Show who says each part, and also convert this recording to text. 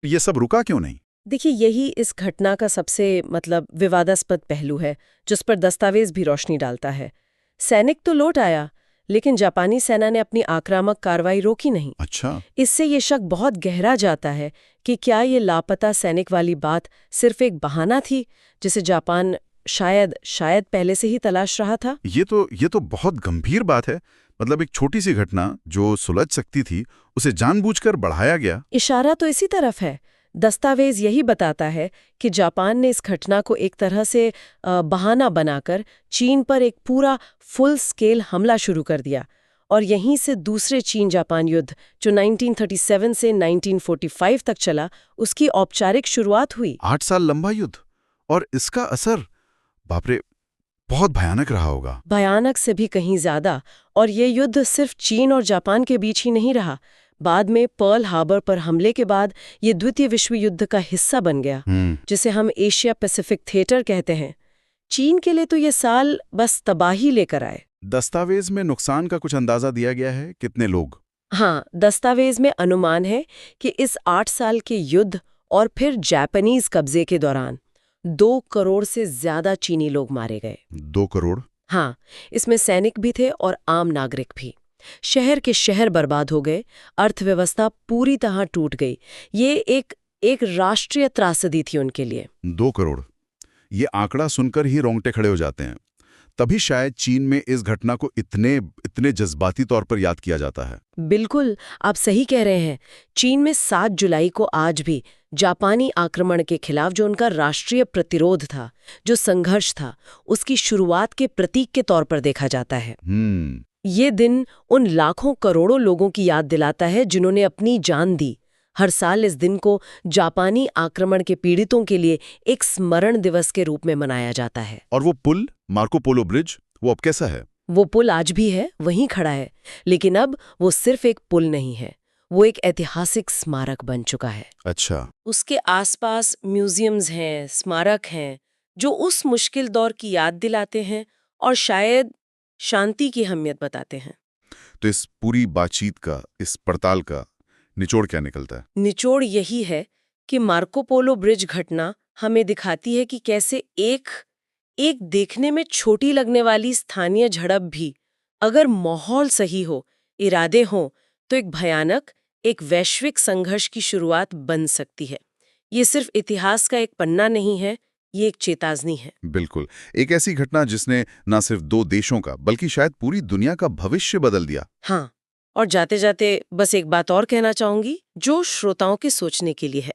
Speaker 1: ये सब रुका क्यों नहीं?
Speaker 2: देखिए, यही इस घटना का सबसे विवादास्पद पहलू है, जिस पर दस्तावेज भी रोशनी डालता है। सैनिक तो लौट आया, लेकिन जापानी सेना ने अपनी आक्रामक कार्रवाई रोकी नहीं।
Speaker 1: अच्छा।
Speaker 2: इससे ये शक बहुत गहरा जाता है कि क्या ये लापता सैनिक वाली बात सिर्फ एक बहाना थी, जिसे जापान शायद शायद पहले से ही तलाश रहा था।
Speaker 1: ये तो बहुत गंभीर बात है। मतलब एक छोटी सी घटना जो सुलझ सकती थी, उसे जानबूझकर बढ़ाया गया।
Speaker 2: इशारा तो इसी तरफ है। दस्तावेज यही बताता है कि जापान ने इस घटना को एक तरह से बहाना बनाकर चीन पर एक पूरा फुल स्केल हमला शुरू कर दिया, और यहीं से दूसरे चीन जापान युद्ध, जो 1937 से 1945 तक चला, उसकी औपचारिक शुरुआत हुई।
Speaker 1: 8 साल लंबा युद्ध, और इसका असर, बाप रे, बहुत भयानक रहा होगा।
Speaker 2: भयानक से भी कहीं ज्यादा। और ये युद्ध सिर्फ चीन और जापान के बीच ही नहीं रहा। बाद में पर्ल हार्बर पर हमले के बाद ये द्वितीय विश्व युद्ध का हिस्सा बन गया, जिसे हम एशिया पैसिफिक थिएटर कहते हैं। चीन के लिए तो ये साल बस तबाही लेकर आए।
Speaker 1: दस्तावेज में नुकसान का कुछ अंदाजा दिया गया है? कितने लोग?
Speaker 2: हाँ, दस्तावेज में अनुमान है कि इस 8 साल के युद्ध और फिर जापानीज कब्जे के दौरान 2 करोड़ से ज्यादा चीनी लोग मारे गए।
Speaker 1: 2 करोड़?
Speaker 2: हाँ, इसमें सैनिक भी थे और आम नागरिक भी। शहर के शहर बर्बाद हो गए, अर्थव्यवस्था पूरी तरह टूट गई। ये एक राष्ट्रीय त्रासदी थी उनके लिए।
Speaker 1: 2 करोड़, ये आंकड़ा सुनकर ही रोंगटे खड़े हो जाते हैं। तभी शायद चीन में इस घटना को इतने इतने जज्बाती तौर पर याद किया जाता है।
Speaker 2: बिल्कुल, आप सही कह रहे हैं। चीन में 7 जुलाई को आज भी जापानी आक्रमण के खिलाफ जो उनका राष्ट्रीय प्रतिरोध था, जो संघर्ष था, उसकी शुरुआत के प्रतीक के तौर पर देखा जाता है। ये दिन उन लाखों करोड़ों लोगों की याद दिलाता है जिन्होंने अपनी जान दी। हर साल इस दिन को जापानी आक्रमण के पीड़ितों के लिए एक स्मरण दिवस के रूप में मनाया जाता है।
Speaker 1: और वो पुल, मार्को पोलो ब्रिज, वो अब कैसा है?
Speaker 2: वो पुल आज भी है, वहीं खड़ा है, लेकिन अब वो सिर्फ एक पुल नहीं है, वो एक ऐतिहासिक स्मारक बन चुका है।
Speaker 1: अच्छा।
Speaker 2: उसके आसपास म्यूजियम्स हैं, स्मारक हैं, जो उस मुश्किल दौर की याद दिलाते हैं और शायद शांति की अहमियत बताते हैं।
Speaker 1: तो इस पूरी बातचीत का, इस पड़ताल का निचोड़ क्या निकलता है?
Speaker 2: निचोड़ यही है कि मार्को पोलो ब्रिज घटना हमें दिखाती है कि कैसे एक देखने में छोटी लगने वाली स्थानीय झड़प भी, अगर माहौल सही हो, इरादे हों, तो एक भयानक, एक वैश्विक संघर्ष की शुरुआत बन सकती है। ये सिर्फ इतिहास का एक पन्ना नहीं है, ये एक चेतावनी है।
Speaker 1: बिल्कुल। एक ऐसी घटना जिसने न सिर्फ 2 देशों का, बल्कि शायद पूरी दुनिया का भविष्य बदल दिया।
Speaker 2: हाँ, और जाते जाते बस एक बात और कहना चाहूंगी, जो श्रोताओं के सोचने के लिए है।